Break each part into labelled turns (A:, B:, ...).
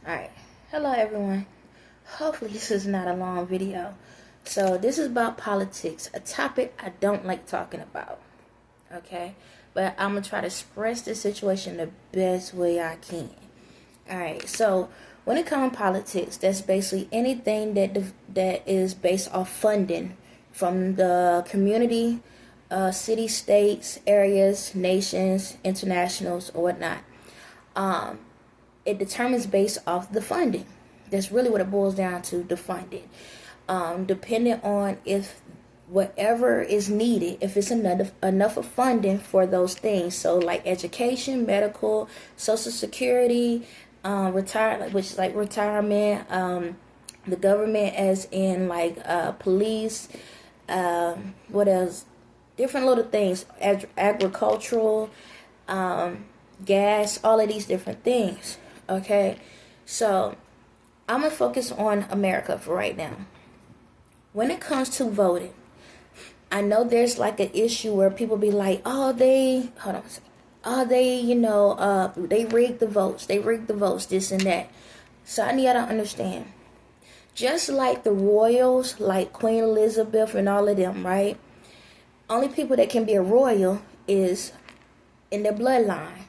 A: Alright, hello everyone. Hopefully this is not a long video. So this is about politics, a topic I don't like talking about. Okay, but I'm gonna try to express this situation the best way I can. Alright, so when it comes to politics, that's basically anything that is based off funding from the community, city, states, areas, nations, internationals, or whatnot. It determines based off the funding. That's really what it boils down to, the funding. Depending on if whatever is needed, if it's enough of funding for those things. So like education, medical, social security, which is like retirement, the government as in like police, what else? Different little things, agricultural, gas, all of these different things. Okay, so I'm gonna focus on America for right now. When it comes to voting, I know there's like an issue where people be like, oh, they they rigged the votes, this and that. So I need y'all to understand, just like the royals, like Queen Elizabeth and all of them, right? Only people that can be a royal is in their bloodline.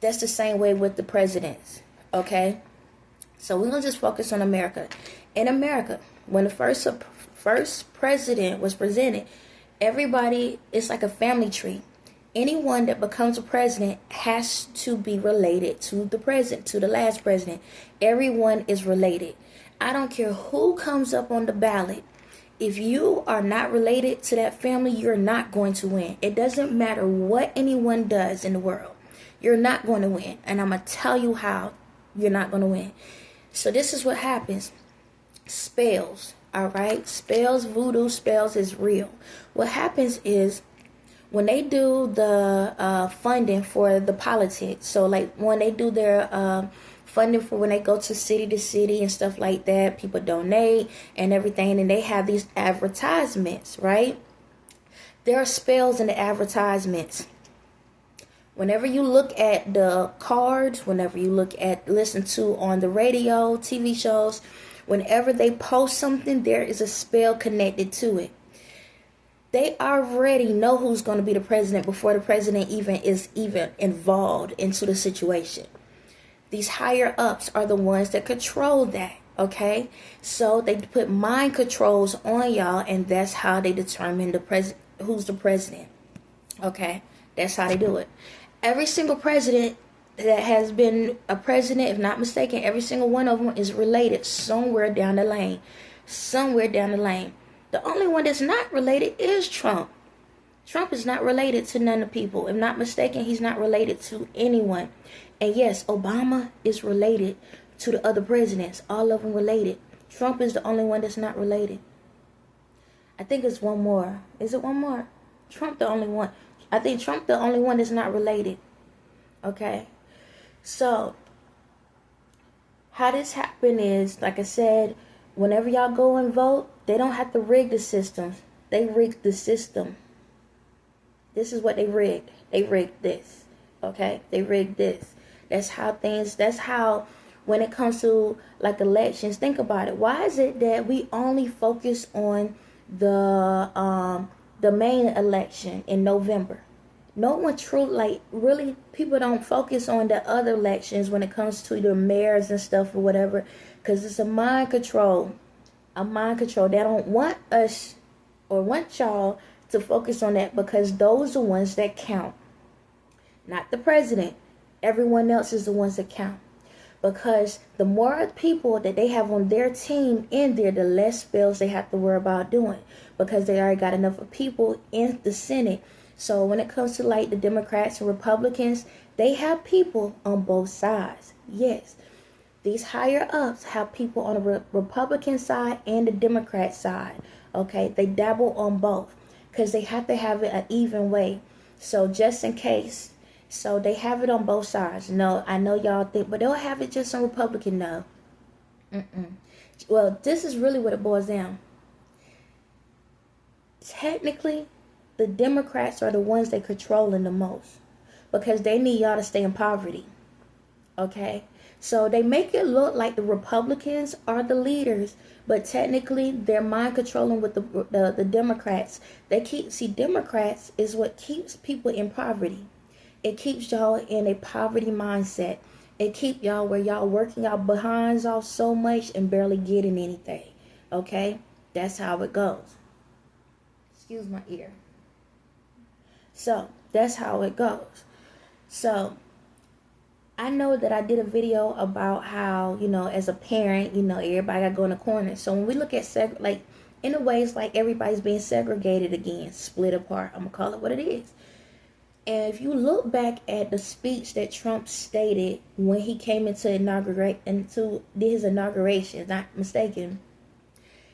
A: That's the same way with the presidents, okay? So we're going to just focus on America. In America, when the first president was presented, everybody, it's like a family tree. Anyone that becomes a president has to be related to the president, to the last president. Everyone is related. I don't care who comes up on the ballot. If you are not related to that family, you're not going to win. It doesn't matter what anyone does in the world. You're not going to win. And I'm going to tell you how you're not going to win. So this is what happens. Spells, all right? Spells, voodoo spells is real. What happens is when they do the funding for the politics, so like when they do their funding for when they go to city and stuff like that, people donate and everything, and they have these advertisements, right? There are spells in the advertisements. Whenever you look at the cards, whenever you listen to on the radio, TV shows, whenever they post something, there is a spell connected to it. They already know who's going to be the president before the president is involved into the situation. These higher ups are the ones that control that, okay? So they put mind controls on y'all, and that's how they determine who's the president, okay? That's how they do it. Every single president that has been a president, if not mistaken, every single one of them is related somewhere down the lane. Somewhere down the lane. The only one that's not related is Trump. Trump is not related to none of the people. If not mistaken, he's not related to anyone. And yes, Obama is related to the other presidents. All of them related. Trump is the only one that's not related. I think it's one more. Is it one more? Trump the only one. I think Trump the only one that's not related. Okay. So, how this happened is, like I said, whenever y'all go and vote, they don't have to rig the systems. They rig the system. This is what they rigged. They rigged this. Okay? They rigged this. That's how when it comes to like elections, think about it. Why is it that we only focus on the main election in November? No one really, people don't focus on the other elections when it comes to the mayors and stuff or whatever, because it's a mind control. A mind control. They don't want us or want y'all to focus on that, because those are the ones that count. Not the president. Everyone else is the ones that count. Because the more people that they have on their team in there, the less spells they have to worry about doing, because they already got enough of people in the Senate. So when it comes to like the Democrats and Republicans, they have people on both sides. Yes, these higher ups have people on the Republican side and the Democrat side. Okay, they dabble on both because they have to have it an even way. So just in case. So they have it on both sides. No, I know y'all think, but they'll have it just on Republican. No. Well, this is really what it boils down. Technically, the Democrats are the ones that controlling the most, because they need y'all to stay in poverty. Okay, so they make it look like the Republicans are the leaders, but technically they're mind controlling with the Democrats. Democrats is what keeps people in poverty. It keeps y'all in a poverty mindset. It keep y'all where y'all working y'all behinds off so much and barely getting anything. Okay, that's how it goes. Excuse my ear. So that's how it goes. So I know that I did a video about how, as a parent, everybody got to go in a corner. So when we look at, like, in a way, it's like everybody's being segregated again, split apart. I'm going to call it what it is. And if you look back at the speech that Trump stated when he came did his inauguration, not mistaken,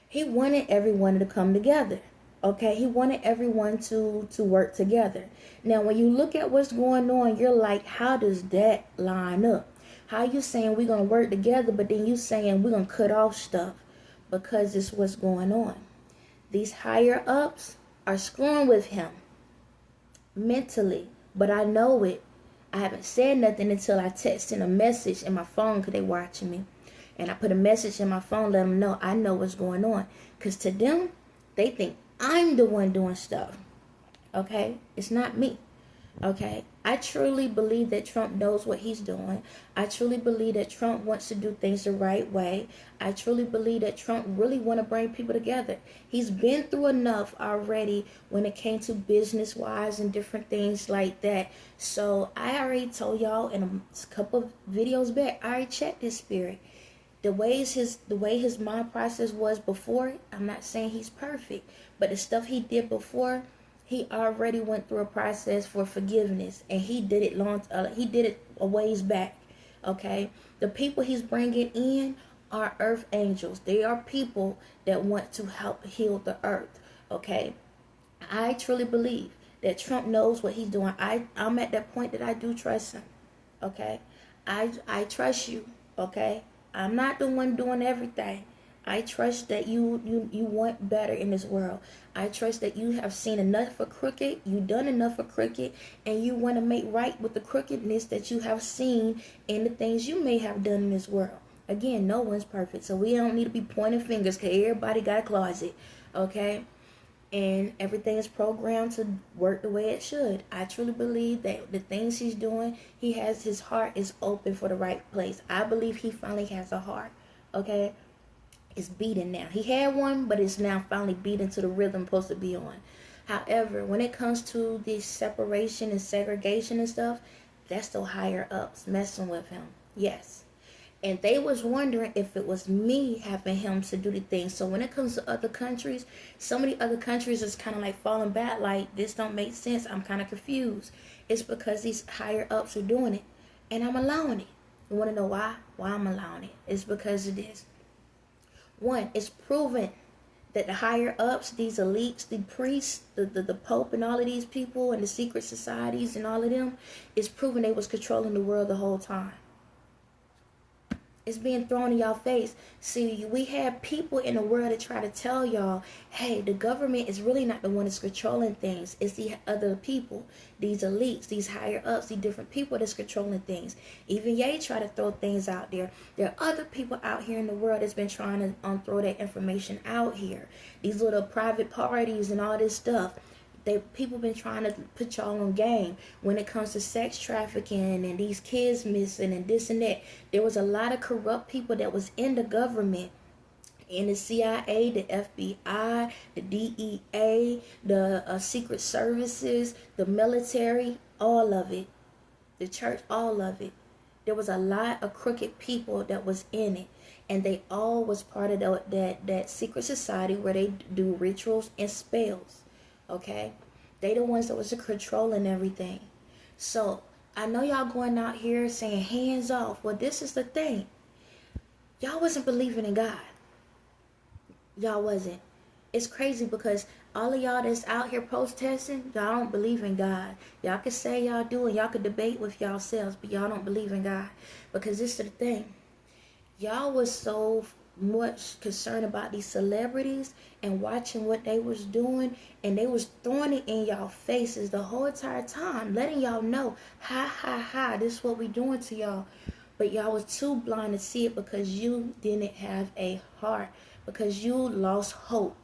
A: he wanted everyone to come together. Okay, he wanted everyone to work together. Now, when you look at what's going on, you're like, how does that line up? How you saying we're going to work together, but then you saying we're going to cut off stuff? Because it's what's going on. These higher ups are screwing with him mentally, but I know it. I haven't said nothing until I texted a message in my phone because they watching me. And I put a message in my phone, let them know I know what's going on. Because to them, they think I'm the one doing stuff. Okay? It's not me. Okay? I truly believe that Trump knows what he's doing. I truly believe that Trump wants to do things the right way. I truly believe that Trump really want to bring people together. He's been through enough already when it came to business-wise and different things like that. So I already told y'all in a couple of videos back, I already checked his spirit. The way his mind process was before, I'm not saying he's perfect, but the stuff he did before, he already went through a process for forgiveness, and he did it a ways back. Okay, the people he's bringing in are earth angels. They are people that want to help heal the earth. Okay, I truly believe that Trump knows what he's doing. I'm at that point that I do trust him. Okay, I trust you. Okay. I'm not the one doing everything. I trust that you want better in this world. I trust that you have seen enough for crooked, you've done enough for crooked, and you want to make right with the crookedness that you have seen in the things you may have done in this world. Again, no one's perfect, so we don't need to be pointing fingers because everybody got a closet, okay? And everything is programmed to work the way it should. I truly believe that the things he's doing, his heart is open for the right place. I believe he finally has a heart, okay? It's beating now. He had one, but it's now finally beating to the rhythm it's supposed to be on. However, when it comes to this separation and segregation and stuff, that's the higher ups messing with him. Yes. And they was wondering if it was me having him to do the things. So when it comes to other countries, some of the other countries is kind of like falling back, like, this don't make sense. I'm kind of confused. It's because these higher ups are doing it, and I'm allowing it. You want to know why? Why I'm allowing it? It's because of this. One, it's proven that the higher ups, these elites, the priests, the Pope and all of these people and the secret societies and all of them, it's proven they was controlling the world the whole time. It's being thrown in y'all face. See, we have people in the world that try to tell y'all, hey, the government is really not the one that's controlling things. It's the other people, these elites, these higher ups, these different people that's controlling things. Even Ye try to throw things out there. There are other people out here in the world that's been trying to throw that information out here. These little private parties and all this stuff. People been trying to put y'all on game when it comes to sex trafficking and these kids missing and this and that. There was a lot of corrupt people that was in the government, in the CIA, the FBI, the DEA, the secret services, the military, all of it, the church, all of it. There was a lot of crooked people that was in it, and they all was part of that secret society where they do rituals and spells. Okay, they the ones that was controlling everything. So I know y'all going out here saying hands off. Well, this is the thing. Y'all wasn't believing in God. Y'all wasn't. It's crazy because all of y'all that's out here protesting, y'all don't believe in God. Y'all can say y'all do and y'all can debate with yourselves, but y'all don't believe in God. Because this is the thing. Y'all was so much concerned about these celebrities and watching what they was doing, and they was throwing it in y'all faces the whole entire time, letting y'all know, ha ha ha, this is what we doing to y'all. But y'all was too blind to see it because you didn't have a heart, because you lost hope.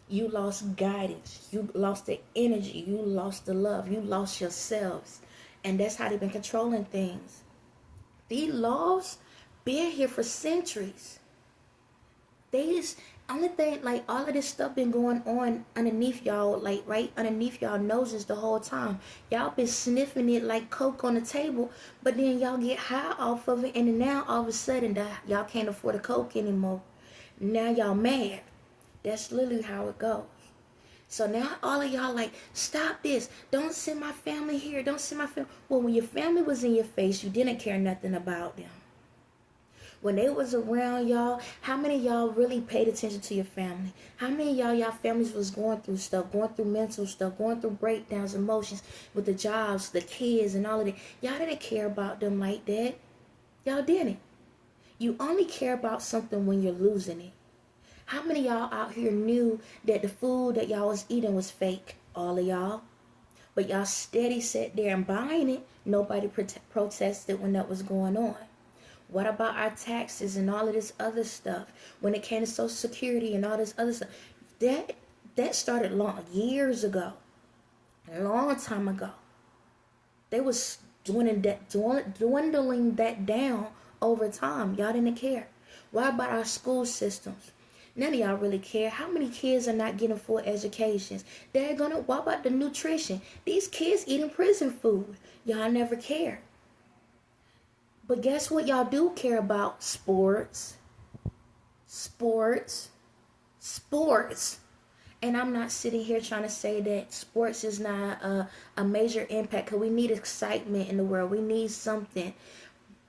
A: You lost guidance. You lost the energy. You lost the love. You lost yourselves. And that's how they've been controlling things. These laws been here for centuries. They just, only thing, like, all of this stuff been going on underneath y'all, like, right underneath y'all noses the whole time. Y'all been sniffing it like coke on the table, but then y'all get high off of it, and then now all of a sudden y'all can't afford a coke anymore. Now y'all mad. That's literally how it goes. So now all of y'all like, stop this. Don't send my family here. Don't send my family. Well, when your family was in your face, you didn't care nothing about them. When they was around y'all, how many of y'all really paid attention to your family? How many of y'all families was going through stuff, going through mental stuff, going through breakdowns, emotions with the jobs, the kids, and all of that? Y'all didn't care about them like that. Y'all didn't. You only care about something when you're losing it. How many of y'all out here knew that the food that y'all was eating was fake? All of y'all. But y'all steady sat there and buying it. Nobody protested when that was going on. What about our taxes and all of this other stuff? When it came to Social Security and all this other stuff, that started years ago, a long time ago. They was dwindling that down over time. Y'all didn't care. What about our school systems? None of y'all really care. How many kids are not getting full educations? What about the nutrition? These kids eating prison food. Y'all never care. But guess what y'all do care about? Sports. And I'm not sitting here trying to say that sports is not a major impact, because we need excitement in the world. We need something.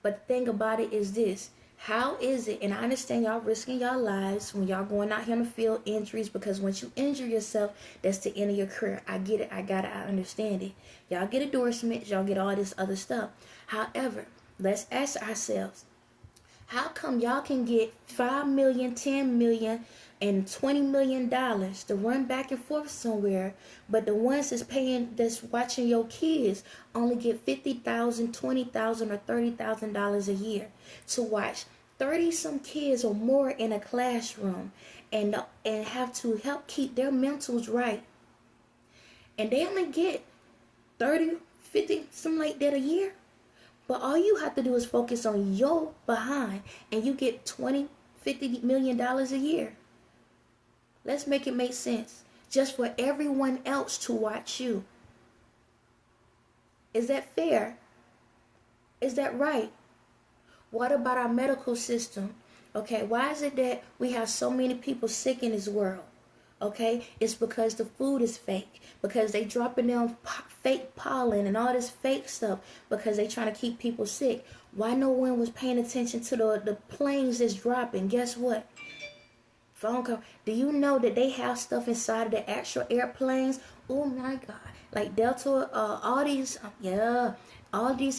A: But the thing about it is this. How is it, and I understand y'all risking y'all lives when y'all going out here on the field, injuries, because once you injure yourself, that's the end of your career. I get it. I understand it. Y'all get endorsements. Y'all get all this other stuff. However, let's ask ourselves, how come y'all can get $5 million, $10 million, and $20 million to run back and forth somewhere, but the ones that's watching your kids only get $50,000, $20,000, or $30,000 a year to watch 30 some kids or more in a classroom and have to help keep their mentals right, and they only get 30, 50, something like that a year? But all you have to do is focus on your behind, and you get $20, $50 million a year. Let's make it make sense. Just for everyone else to watch you. Is that fair? Is that right? What about our medical system? Okay, why is it that we have so many people sick in this world? Okay, it's because the food is fake, because they dropping down fake pollen and all this fake stuff, because they trying to keep people sick. Why no one was paying attention to the planes that's dropping? Guess what? Phone call. Do you know that they have stuff inside of the actual airplanes? Oh my God! Like Delta, all these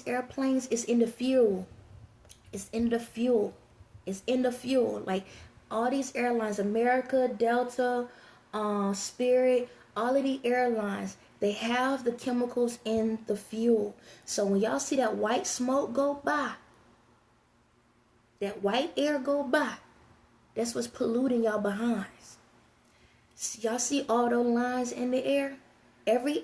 A: airplanes is in the fuel. It's in the fuel. It's in the fuel. Like all these airlines, America, Delta, Spirit, all of the airlines, they have the chemicals in the fuel. So when y'all see that white smoke go by, that white air go by, that's what's polluting y'all behinds. Y'all see all those lines in the air? Every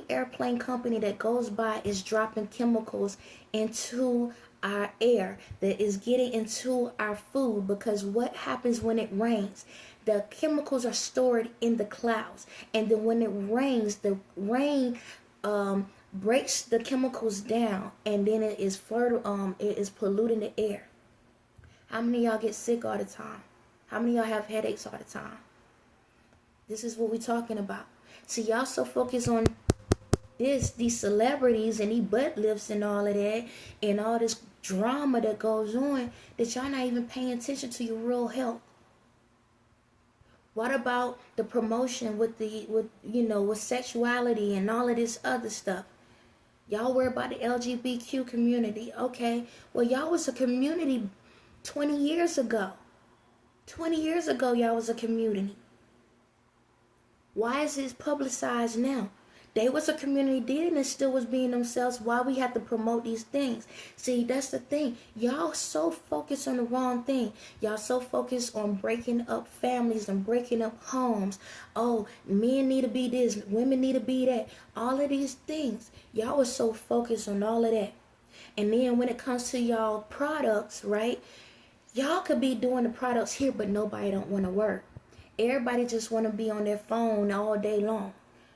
A: airplane company that goes by is dropping chemicals into our air that is getting into our food, because what happens when it rains? The chemicals are stored in the clouds, and then when it rains, the rain breaks the chemicals down, and then it is polluting the air. How many of y'all get sick all the time? How many of y'all have headaches all the time? This is what we're talking about. See, y'all so focused on these celebrities and these butt lifts and all of that, and all this drama that goes on, that y'all not even paying attention to your real health. What about the promotion with sexuality and all of this other stuff? Y'all worry about the LGBTQ community. Okay, well, y'all was a community 20 years ago. 20 years ago, y'all was a community. Why is it publicized now? They was a community then and still was being themselves. Why we have to promote these things? See, that's the thing. Y'all so focused on the wrong thing. Y'all so focused on breaking up families and breaking up homes. Oh, men need to be this, women need to be that. All of these things. Y'all was so focused on all of that. And then when it comes to y'all products, right? Y'all could be doing the products here, but nobody don't want to work. Everybody just want to be on their phone all day long.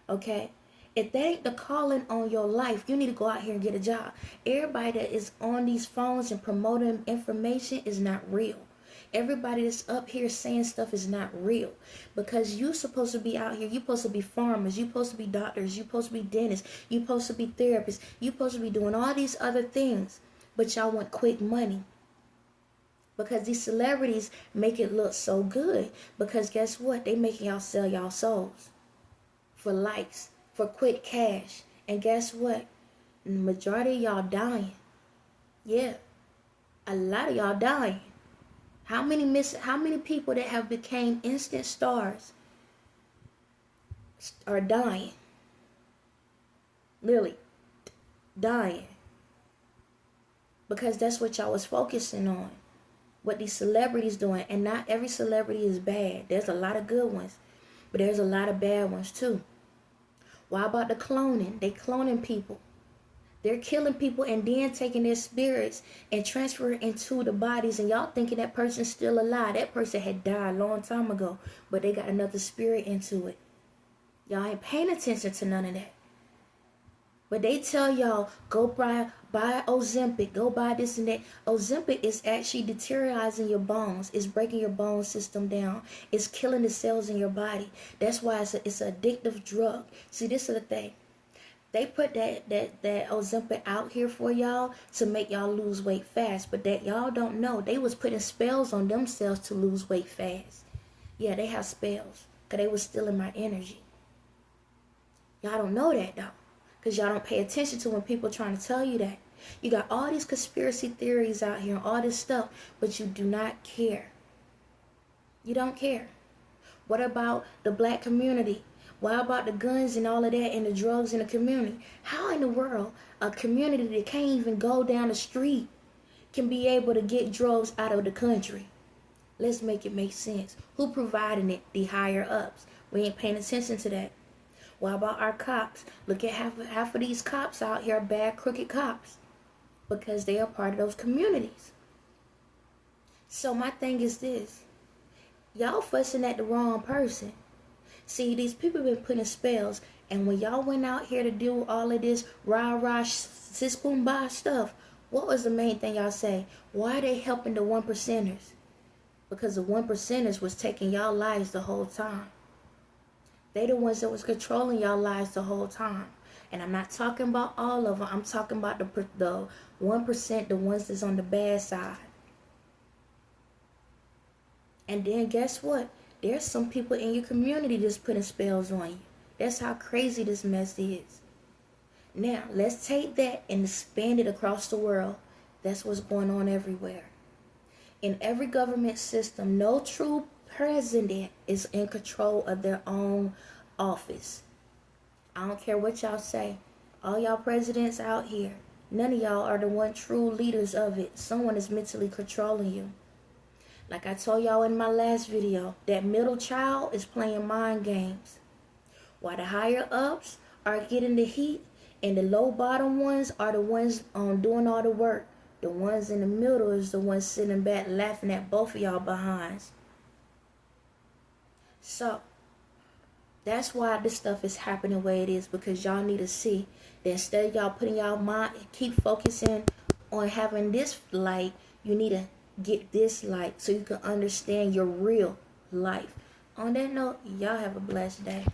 A: Okay? If that ain't the calling on your life, you need to go out here and get a job. Everybody that is on these phones and promoting information is not real. Everybody that's up here saying stuff is not real. Because you supposed to be out here. You supposed to be farmers. You supposed to be doctors. You supposed to be dentists. You supposed to be therapists. You supposed to be doing all these other things. But y'all want quick money. Because these celebrities make it look so good. Because guess what? They making y'all sell y'all souls. For likes. For quick cash. And guess what? The majority of y'all dying. Yeah. A lot of y'all dying. How many people that have became instant stars are dying? Literally. Dying. Because that's what y'all was focusing on. What these celebrities doing. And not every celebrity is bad. There's a lot of good ones. But there's a lot of bad ones too. Why about the cloning? They cloning people. They're killing people and then taking their spirits and transferring into the bodies. And y'all thinking that person's still alive. That person had died a long time ago. But they got another spirit into it. Y'all ain't paying attention to none of that. But they tell y'all, go buy Ozempic. Go buy this and that. Ozempic is actually deteriorating your bones. It's breaking your bone system down. It's killing the cells in your body. That's why it's an addictive drug. See, this is the thing. They put that Ozempic out here for y'all to make y'all lose weight fast. But that y'all don't know. They was putting spells on themselves to lose weight fast. Yeah, they have spells. Because they was stealing my energy. Y'all don't know that though. Because y'all don't pay attention to when people trying to tell you that. You got all these conspiracy theories out here and all this stuff. But you do not care. You don't care. What about the black community? Why about the guns and all of that and the drugs in the community? How in the world a community that can't even go down the street can be able to get drugs out of the country? Let's make it make sense. Who providing it? The higher ups. We ain't paying attention to that. What about our cops? Look at half of these cops out here are bad, crooked cops. Because they are part of those communities. So my thing is this. Y'all fussing at the wrong person. See, these people been putting spells. And when y'all went out here to do all of this rah-rah, sis-boom-bah stuff, what was the main thing y'all say? Why are they helping the one percenters? Because the one percenters was taking y'all lives the whole time. They the ones that was controlling y'all lives the whole time. And I'm not talking about all of them. I'm talking about the 1%, the ones that's on the bad side. And then guess what? There's some people in your community that's putting spells on you. That's how crazy this mess is. Now, let's take that and expand it across the world. That's what's going on everywhere. In every government system, no true president is in control of their own office. I don't care what y'all say. All y'all presidents out here, none of y'all are the one true leaders of it. Someone is mentally controlling you. Like I told y'all in my last video, that middle child is playing mind games. While the higher ups are getting the heat and the low bottom ones are the ones doing all the work. The ones in the middle is the ones sitting back laughing at both of y'all behinds. So, that's why this stuff is happening the way it is. Because y'all need to see that instead of y'all putting y'all mind, keep focusing on having this light, you need to get this light so you can understand your real life. On that note, y'all have a blessed day.